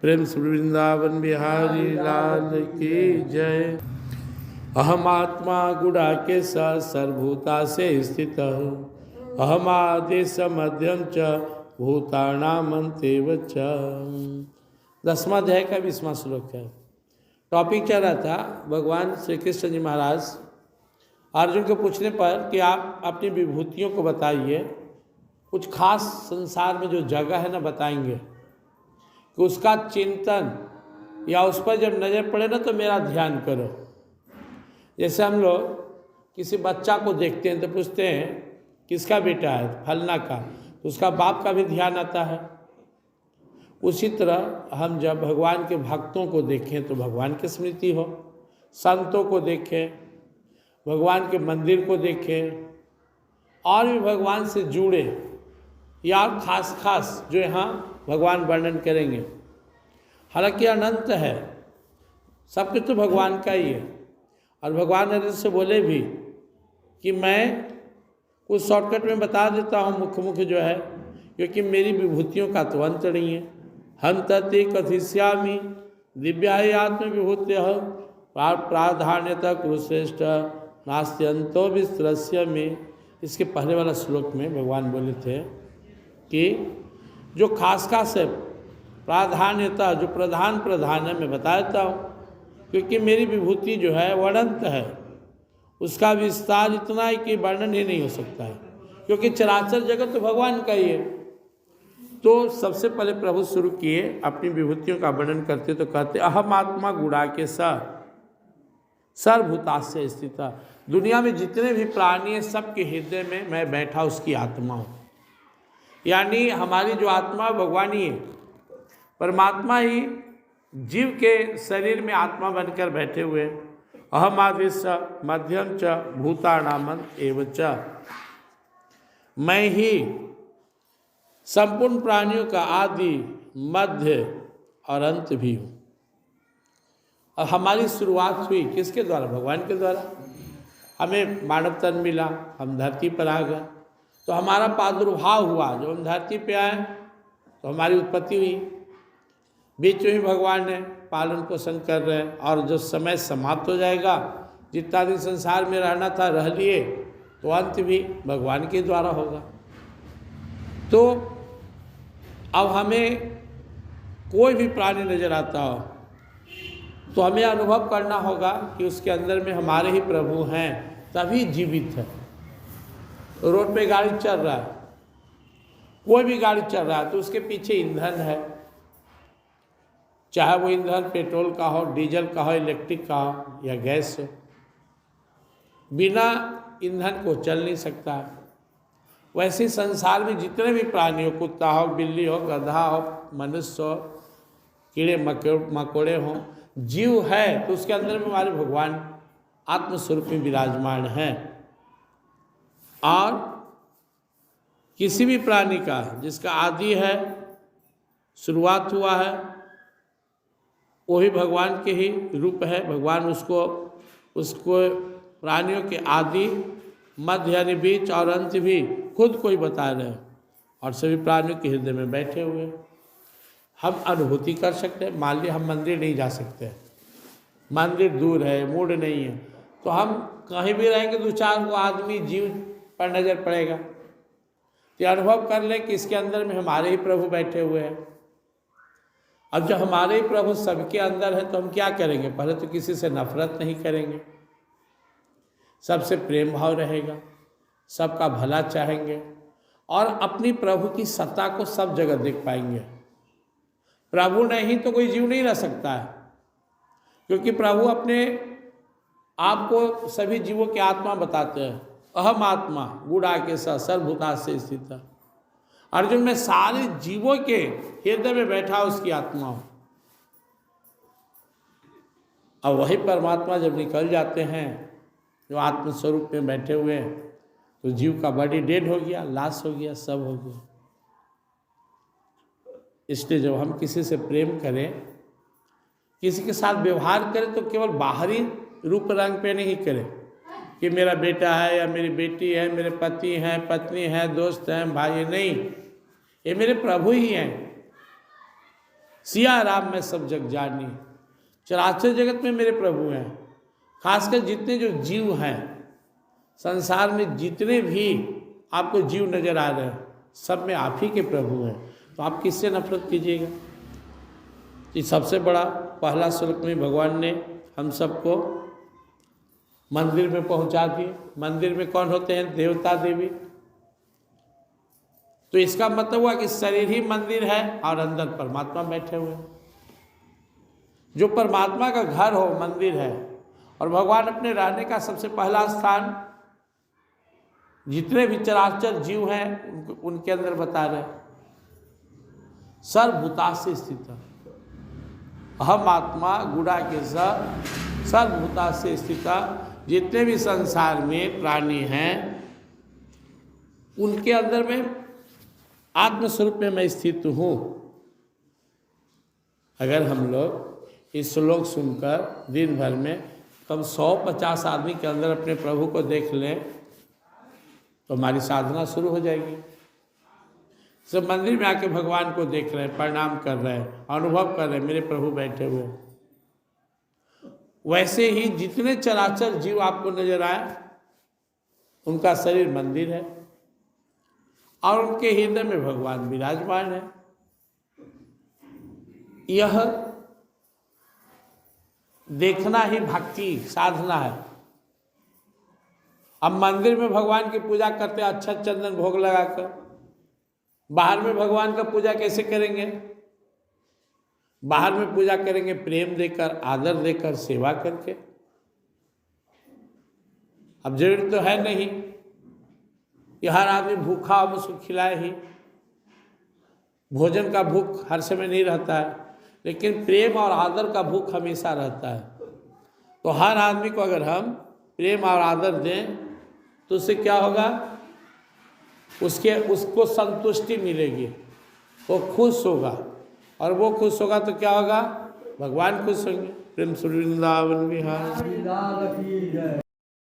प्रेम से वृंदावन बिहारी लाल की जय। अहम आत्मा गुडाकेश सर्वभूता से स्थित अहम आदेश मध्यम च भूतानामंतेव च। 10वां अध्याय का 20वां श्लोक है। टॉपिक चल रहा था भगवान श्री कृष्ण जी महाराज अर्जुन के पूछने पर कि आप अपनी विभूतियों को बताइए, कुछ खास संसार में जो जगह है ना बताएंगे कि उसका चिंतन या उस पर जब नज़र पड़े ना तो मेरा ध्यान करो। जैसे हम लोग किसी बच्चा को देखते हैं तो पूछते हैं किसका बेटा है, फलना का, तो उसका बाप का भी ध्यान आता है। उसी तरह हम जब भगवान के भक्तों को देखें तो भगवान की स्मृति हो, संतों को देखें, भगवान के मंदिर को देखें और भी भगवान से जुड़े या खास जो यहाँ भगवान वर्णन करेंगे। हालांकि अनंत है, सब कुछ तो भगवान का ही है। और भगवान अर्जुन से बोले भी कि मैं कुछ शॉर्टकट में बता देता हूँ मुख्य जो है, क्योंकि मेरी विभूतियों का तो अंत नहीं है। हम तत्ते कथिष्यामि दिव्याय आत्म विभूत्य प्राधान्यता कुरुश्रेष्ठ नास्त्यंतो विस्तरस्य में। इसके पहले वाला श्लोक में भगवान बोले थे कि जो खास है प्राधान्यता, जो प्रधान है, मैं बता देता हूँ, क्योंकि मेरी विभूति जो है वो अनंत है, उसका विस्तार इतना है कि वर्णन ही नहीं हो सकता है, क्योंकि चराचर जगत तो भगवान का ही है। तो सबसे पहले प्रभु शुरू किए अपनी विभूतियों का वर्णन करते तो कहते अहम आत्मा गुडाकेश सर्वभूतास्य स्थित। दुनिया में जितने भी प्राणी हैं सबके हृदय में मैं बैठा उसकी आत्मा हूँ। यानी हमारी जो आत्मा भगवान ही है, परमात्मा ही जीव के शरीर में आत्मा बनकर बैठे हुए। अहम आदेश मध्यम च भूतानामंत एव च। मैं ही संपूर्ण प्राणियों का आदि मध्य और अंत भी हूँ। और हमारी शुरुआत हुई किसके द्वारा? भगवान के द्वारा। हमें मानव तन मिला, हम धरती पर आ गए, तो हमारा प्रादुर्भाव हुआ। जब हम धरती पे आए तो हमारी उत्पत्ति हुई, बीच में ही भगवान ने पालन पोषण कर रहे हैं। और जो समय समाप्त हो जाएगा, जितना दिन संसार में रहना था रह लिए, तो अंत भी भगवान के द्वारा होगा। तो अब हमें कोई भी प्राणी नजर आता हो तो हमें अनुभव करना होगा कि उसके अंदर में हमारे ही प्रभु हैं, तभी जीवित है। रोड पे गाड़ी चल रहा है, कोई भी गाड़ी चल रहा है तो उसके पीछे ईंधन है, चाहे वो ईंधन पेट्रोल का हो, डीजल का हो, इलेक्ट्रिक का हो या गैस हो। बिना ईंधन को चल नहीं सकता। वैसे संसार में जितने भी प्राणी हो, कुत्ता हो, बिल्ली हो, गधा हो, मनुष्य हो, कीड़े मकोड़े हों, जीव है तो उसके अंदर में हमारे भगवान आत्मस्वरूप में विराजमान हैं। और किसी भी प्राणी का जिसका आदि है, शुरुआत हुआ है, वही भगवान के ही रूप है। भगवान उसको प्राणियों के आदि मध्य यानी बीच और अंत भी खुद को ही बता रहे हैं, और सभी प्राणियों के हृदय में बैठे हुए हैं। हम अनुभूति कर सकते हैं। मान लीजिए हम मंदिर नहीं जा सकते, मंदिर दूर है, मूड नहीं है, तो हम कहीं भी रहेंगे, 2-4 को आदमी जीव पर नजर पड़ेगा, तो अनुभव कर लें कि इसके अंदर में हमारे ही प्रभु बैठे हुए हैं। अब जब हमारे ही प्रभु सबके अंदर है तो हम क्या करेंगे? पहले तो किसी से नफरत नहीं करेंगे, सबसे प्रेम भाव रहेगा, सबका भला चाहेंगे, और अपनी प्रभु की सत्ता को सब जगह देख पाएंगे। प्रभु नहीं तो कोई जीव नहीं रह सकता है, क्योंकि प्रभु अपने आप को सभी जीवों की आत्मा बताते हैं। अहम आत्मा गुडाकेश सर्वभूता से स्थित। अर्जुन में सारे जीवों के हृदय में बैठा उसकी आत्मा हो। अब वही परमात्मा जब निकल जाते हैं, जो आत्मस्वरूप में बैठे हुए हैं, तो जीव का बॉडी डेड हो गया, लाश हो गया, सब हो गया। इसलिए जब हम किसी से प्रेम करें, किसी के साथ व्यवहार करें, तो केवल बाहरी रूप रंग पे नहीं करें कि मेरा बेटा है या मेरी बेटी है, मेरे पति हैं, पत्नी है, दोस्त हैं, भाई, नहीं, ये मेरे प्रभु ही हैं। सिया राम मैं सब जग जानी। चराचर जगत में मेरे प्रभु हैं। खासकर जितने जो जीव हैं संसार में, जितने भी आपको जीव नजर आ रहे हैं, सब में आप ही के प्रभु हैं। तो आप किससे नफरत कीजिएगा? कि सबसे बड़ा पहला श्लोक में भगवान ने हम सबको मंदिर में पहुंचा दिए। मंदिर में कौन होते हैं? देवता देवी। तो इसका मतलब हुआ कि शरीर ही मंदिर है और अंदर परमात्मा बैठे हुए हैं। जो परमात्मा का घर हो मंदिर है, और भगवान अपने रहने का सबसे पहला स्थान जितने भी चराचर जीव हैं उनके अंदर बता रहे, सर्वभूता से स्थित। अहम आत्मा गुड़ा के सर्वभूता से स्थित। जितने भी संसार में प्राणी हैं उनके अंदर में आत्मस्वरूप में मैं स्थित हूँ। अगर हम लोग इस श्लोक सुनकर दिन भर में कम 150 आदमी के अंदर अपने प्रभु को देख लें तो हमारी साधना शुरू हो जाएगी। सब मंदिर में आके भगवान को देख रहे हैं, प्रणाम कर रहे हैं, अनुभव कर रहे हैं मेरे प्रभु बैठे हुए। वैसे ही जितने चराचर जीव आपको नजर आए उनका शरीर मंदिर है और उनके हृदय में भगवान विराजमान है। यह देखना ही भक्ति साधना है। अब मंदिर में भगवान की पूजा करते अच्छा चंदन भोग लगाकर, बाहर में भगवान का पूजा कैसे करेंगे? बाहर में पूजा करेंगे प्रेम देकर, आदर देकर, सेवा करके। अब जरूरी तो है नहीं कि हर आदमी भूखा और उसको खिलाए ही। भोजन का भूख हर समय नहीं रहता है, लेकिन प्रेम और आदर का भूख हमेशा रहता है। तो हर आदमी को अगर हम प्रेम और आदर दें तो उससे क्या होगा? उसको संतुष्टि मिलेगी, वो खुश होगा, और वो खुश होगा तो क्या होगा? भगवान खुश होंगे। प्रेम से वृंदावन विहार।